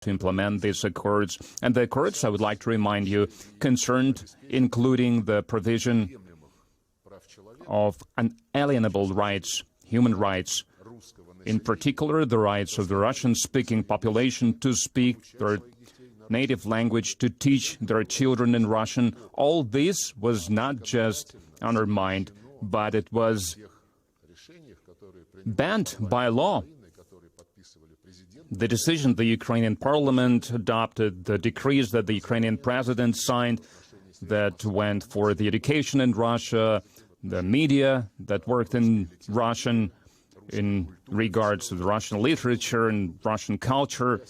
to implement these accords. And the accords, I would like to remind you, concerned including the provision of unalienable rights, human rights, in particular the rights of the Russian-speaking population to speak their native language, to teach their children in Russian. All this was not just undermined, but it was banned by law. The decision the Ukrainian parliament adopted, the decrees that the Ukrainian president signed that went for the education in Russia, the media that worked in Russian in regards to the Russian literature and Russian culture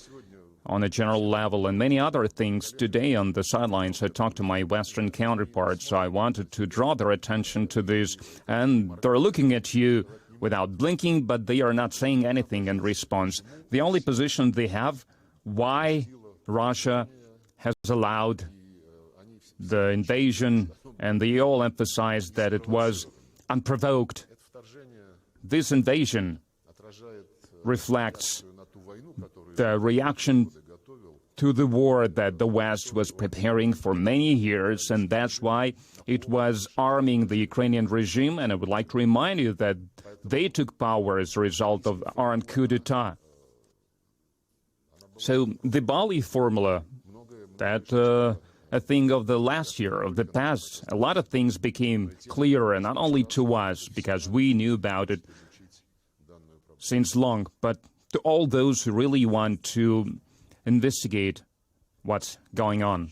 on a general level, and many other things. Today on the sidelines I talked to my Western counterparts, so I wanted to draw their attention to this, and they're looking at you without blinking, but they are not saying anything in response. The only position they have, why Russia has allowed the invasion, and they all emphasize that it was unprovoked. This invasion reflects the reaction to the war that the West was preparing for many years, and that's why it was arming the Ukrainian regime. And I would like to remind you that they took power as a result of armed coup d'etat. So the Bali formula, that a thing of the last year, of the past, a lot of things became clearer, and not only to us, because we knew about it since long, but to all those who really want to investigate what's going on.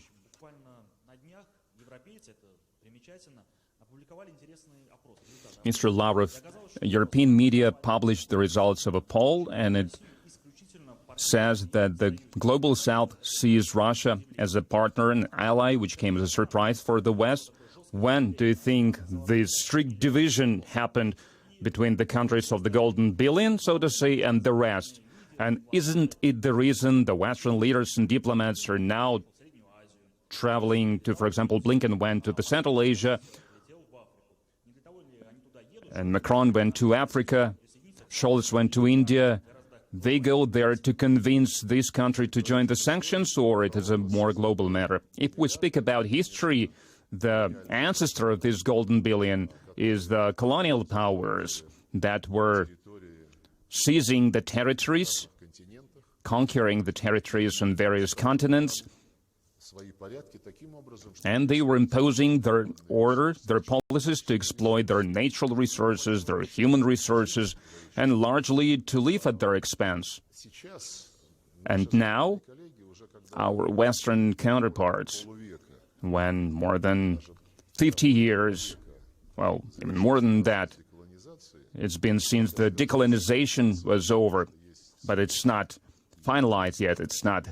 Mr. Lavrov, European media published the results of a poll, and it says that the Global South sees Russia as a partner and ally, which came as a surprise for the West. When do you think this strict division happened between the countries of the Golden Billion, so to say, and the rest? And isn't it the reason the Western leaders and diplomats are now traveling to, for example, Blinken went to the Central Asia, and Macron went to Africa, Scholz went to India? They go there to convince this country to join the sanctions, or it is a more global matter? If we speak about history, the ancestor of this Golden Billion is the colonial powers that were seizing the territories, conquering the territories on various continents, and they were imposing their order, their policies to exploit their natural resources, their human resources, and largely to live at their expense. And now, our Western counterparts, when more than 50 years, well, even more than that, it's been since the decolonization was over, but it's not finalized yet, it's not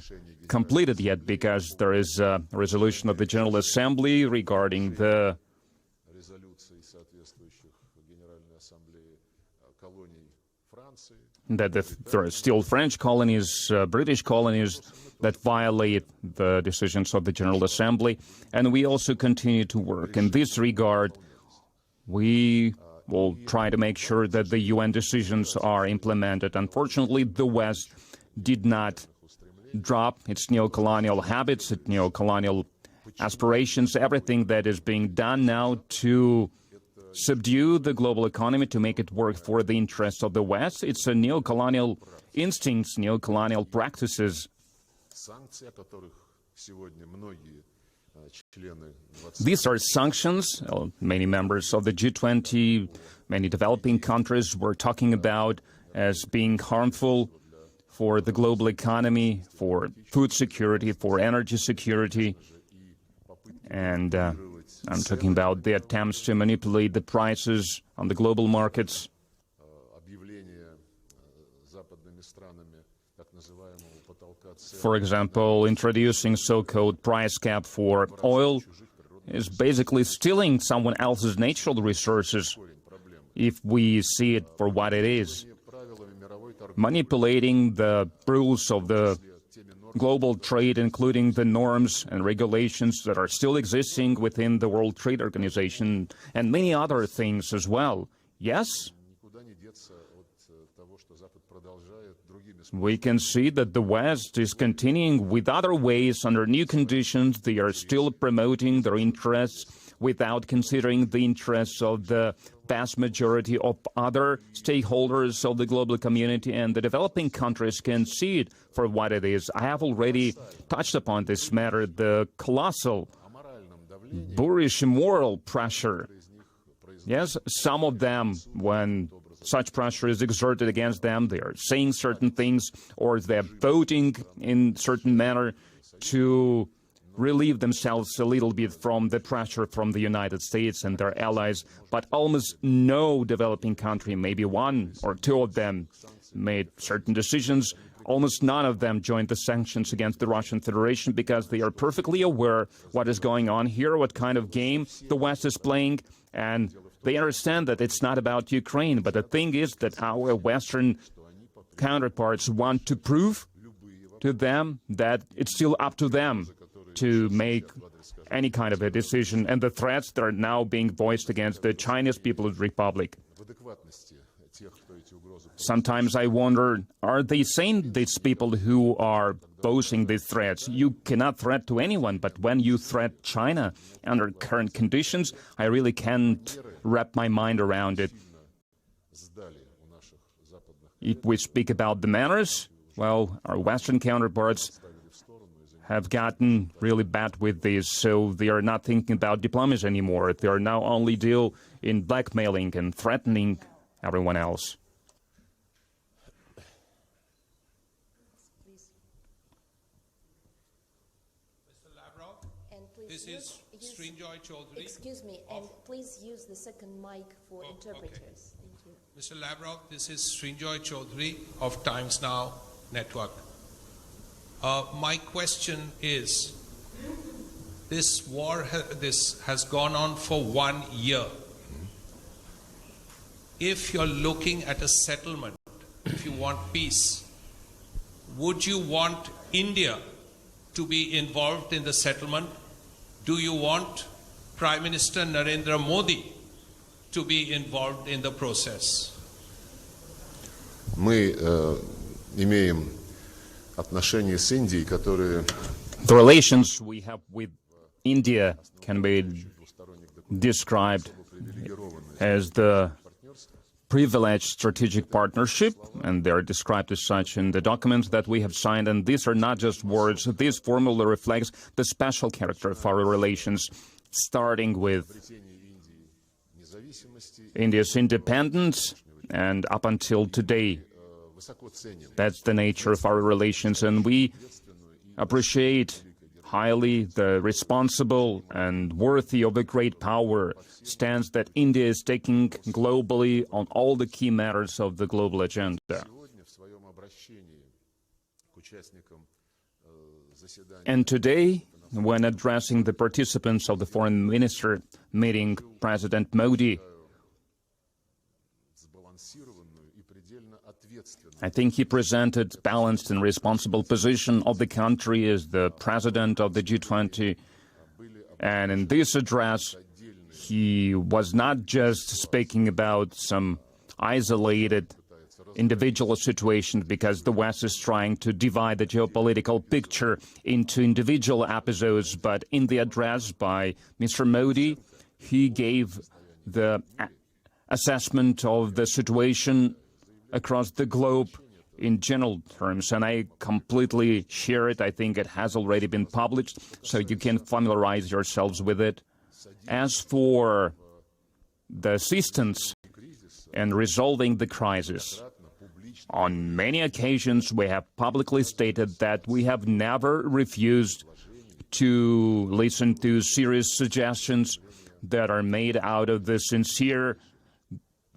completed yet, because there is a resolution of the General Assembly regarding the that there are still French colonies, British colonies that violate the decisions of the General Assembly, and we also continue to work. In this regard, we will try to make sure that the UN decisions are implemented. Unfortunately, the West did not drop its neo-colonial habits, its neo-colonial aspirations, everything that is being done now to subdue the global economy, to make it work for the interests of the West. It's a neo-colonial instincts, neo-colonial practices. These are sanctions. Many members of the G20, many developing countries were talking about as being harmful for the global economy, for food security, for energy security. And I'm talking about the attempts to manipulate the prices on the global markets. For example, introducing so-called price cap for oil is basically stealing someone else's natural resources, if we see it for what it is. Manipulating the rules of the global trade, including the norms and regulations that are still existing within the World Trade Organization, and many other things as well. Yes? we can see that the West is continuing with other ways under new conditions. They are still promoting their interests without considering the interests of the vast majority of other stakeholders of the global community, and the developing countries can see it for what it is. I have already touched upon this matter, the colossal, boorish moral pressure. Yes, some of them, when such pressure is exerted against them, they are saying certain things or they're voting in certain manner to relieve themselves a little bit from the pressure from the United States and their allies. But almost no developing country, maybe one or two of them, made certain decisions. Almost none of them joined the sanctions against the Russian Federation because they are perfectly aware what is going on here, what kind of game the West is playing, and they understand that it's not about Ukraine. But the thing is that our Western counterparts want to prove to them that it's still up to them to make any kind of a decision, and the threats that are now being voiced against the Chinese People's Republic. Sometimes I wonder, are they sane, these people who are posing these threats? You cannot threat to anyone, but when you threat China under current conditions, I really can't wrap my mind around it. If we speak about the manners, well, our Western counterparts have gotten really bad with this, so they are not thinking about diplomacy anymore. They are now only deal in blackmailing and threatening everyone else. Mr. Lavrov, this is Srinjoy Chaudhary. Excuse me, and please use the second mic for interpreters. Okay. Thank you. Mr. Lavrov, this is Srinjoy Chaudhary of Times Now Network. My question is, this war this has gone on for 1 year. If you're looking at a settlement, if you want peace, would you want India to be involved in the settlement? Do you want Prime Minister Narendra Modi to be involved in the process? Мы имеем отношения с Индией, которые... The relations we have with India can be described as the privileged strategic partnership, and they are described as such in the documents that we have signed. And these are not just words. This formula reflects the special character of our relations, starting with India's independence and up until today. That's the nature of our relations, and we appreciate highly the responsible and worthy of a great power stance that India is taking globally on all the key matters of the global agenda. And today, when addressing the participants of the Foreign Minister meeting, President Modi, I think he presented balanced and responsible position of the country as the president of the G20. And in this address, he was not just speaking about some isolated individual situations, because the West is trying to divide the geopolitical picture into individual episodes. But in the address by Mr. Modi, he gave the assessment of the situation across the globe in general terms, and I completely share it. I think it has already been published, so you can familiarize yourselves with it. As for the assistance and resolving the crisis, on many occasions we have publicly stated that we have never refused to listen to serious suggestions that are made out of the sincere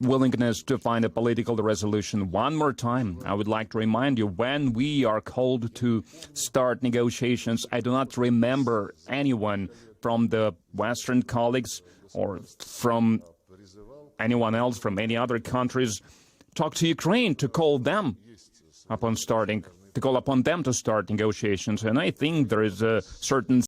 willingness to find a political resolution. One more time, I would like to remind you, when we are called to start negotiations, I do not remember anyone from the Western colleagues or from anyone else from any other countries talk to Ukraine to call them upon starting, to call upon them to start negotiations. And I think there is a certain